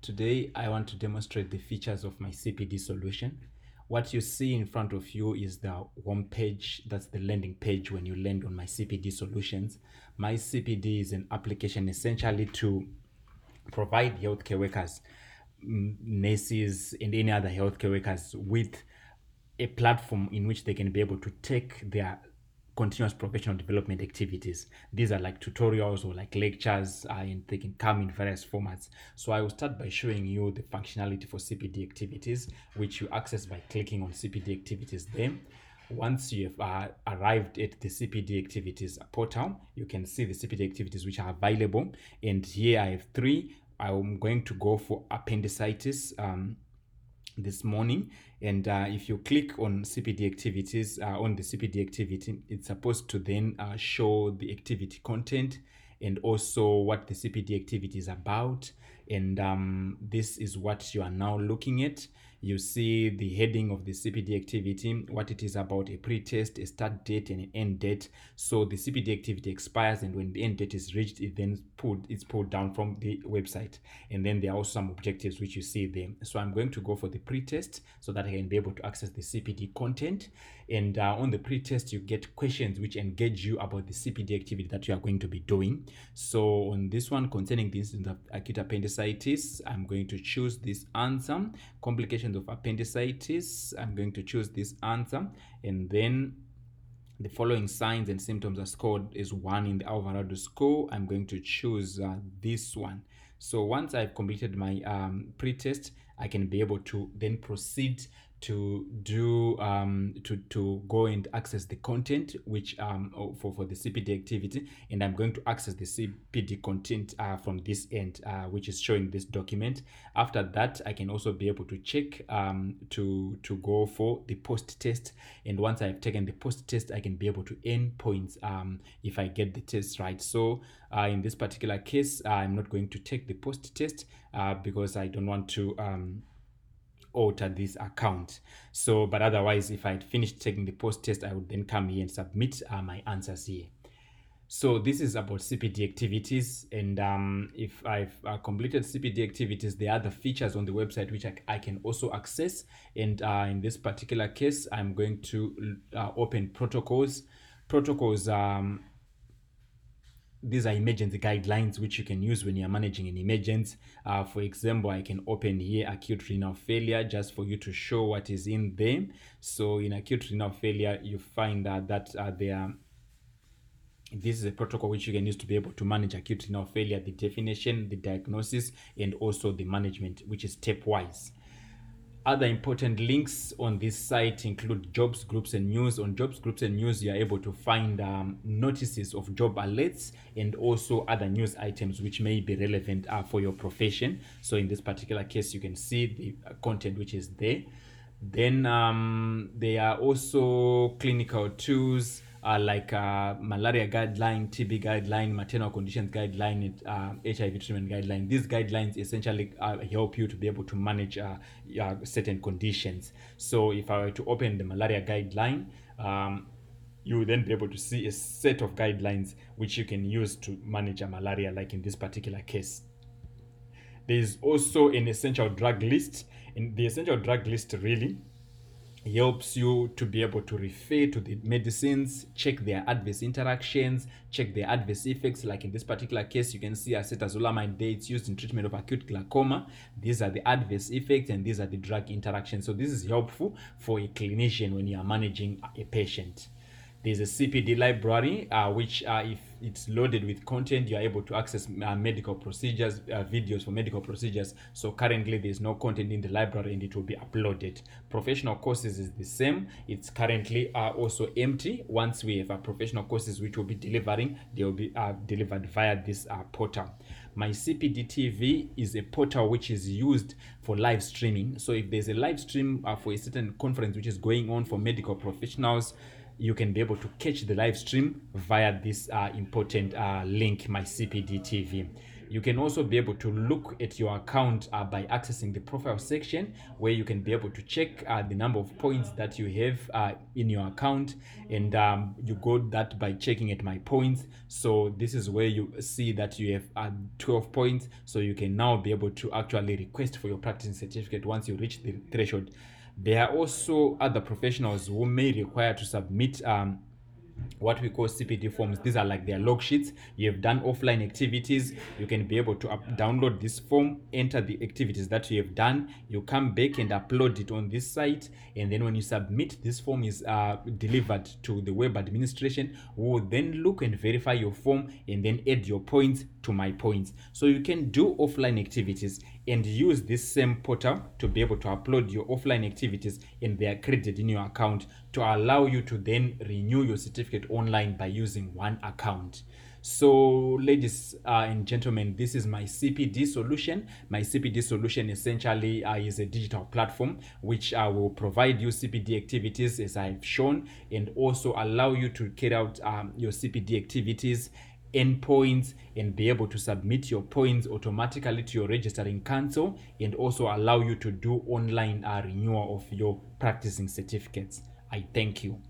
Today, I want to demonstrate the features of my CPD solution. What you see in front of you is the home page. That's the landing page when you land on my CPD solutions. My CPD is an application essentially to provide healthcare workers, nurses, and any other healthcare workers with a platform in which they can be able to take their continuous professional development activities. These are like tutorials or like lectures, and they can come in various formats. So I will start by showing you the functionality for CPD Activities, which you access by clicking on CPD Activities there. Once you have arrived at the CPD Activities portal, you can see the CPD Activities which are available. And here I have three. I'm going to go for appendicitis this morning, and if you click on CPD Activities, on the CPD activity, it's supposed to then show the activity content and also what the CPD activity is about. And this is what you are now looking at. You see the heading of the CPD activity, what it is about, a pre-test, a start date, and an end date. So the CPD activity expires, and when the end date is reached, it's pulled down from the website. And then there are also some objectives which you see there. So I'm going to go for the pre-test so that I can be able to access the CPD content. And on the pre-test, you get questions which engage you about the CPD activity that you are going to be doing. So on this one, concerning this in the acute appendicitis, I'm going to choose this answer. Complications of appendicitis, I'm going to choose this answer. And then the following signs and symptoms are scored as 1 in the Alvarado score. I'm going to choose this one. So once I've completed my pre-test, I can be able to then proceed to do to go and access the content which for the CPD activity, and I'm going to access the CPD content from this end, which is showing this document. After that, I can also be able to check to go for the post test, and once I've taken the post test, I can be able to earn points if I get the test right. So in this particular case, I'm not going to take the post test because I don't want to alter this account. So but otherwise, if I had finished taking the post test, I would then come here and submit my answers here. So this is about CPD activities, and if I've completed CPD activities, there are other features on the website which I can also access. And in this particular case, I'm going to open protocols. These are emergency guidelines which you can use when you're managing an emergency. For example, I can open here acute renal failure just for you to show what is in there. So in acute renal failure, you find that this is a protocol which you can use to be able to manage acute renal failure, the definition, the diagnosis, and also the management, which is stepwise. Other important links on this site include jobs, groups, and news. On jobs, groups, and news, you are able to find notices of job alerts and also other news items which may be relevant for your profession. So in this particular case, you can see the content which is there. Then there are also clinical tools like malaria guideline, TB guideline, maternal conditions guideline, and HIV treatment guideline. These guidelines essentially help you to be able to manage certain conditions. So if I were to open the malaria guideline, you will then be able to see a set of guidelines which you can use to manage malaria, like in this particular case. There is also an essential drug list, and the essential drug list really helps you to be able to refer to the medicines, check their adverse interactions, check their adverse effects. Like in this particular case, you can see acetazolamide there, it's used in treatment of acute glaucoma. These are the adverse effects and these are the drug interactions. So this is helpful for a clinician when you are managing a patient. There's a CPD library, which if it's loaded with content, you're able to access medical procedures, videos for medical procedures. So currently there's no content in the library and it will be uploaded. Professional courses is the same. It's currently also empty. Once we have professional courses which will be delivering, they will be delivered via this portal. MyCpd TV is a portal which is used for live streaming. So if there's a live stream for a certain conference which is going on for medical professionals, you can be able to catch the live stream via this important link, MyCpd TV. You can also be able to look at your account by accessing the profile section, where you can be able to check the number of points that you have in your account, and you got that by checking at my points. So this is where you see that you have 12 points, so you can now be able to actually request for your practicing certificate once you reach the threshold. There are also other professionals who may require to submit what we call CPD forms. These are like their log sheets. You have done offline activities, you can be able to download this form, enter the activities that you have done, you come back and upload it on this site, and then when you submit, this form is delivered to the web administration, who will then look and verify your form and then add your points to my points. So you can do offline activities and use this same portal to be able to upload your offline activities, and they are credited in your account to allow you to then renew your certificate online by using one account. So ladies and gentlemen, this is my CPD solution. My CPD solution essentially is a digital platform which will provide you CPD activities as I've shown, and also allow you to carry out your CPD activities, earn points, and be able to submit your points automatically to your registering council, and also allow you to do online renewal of your practicing certificates. I thank you.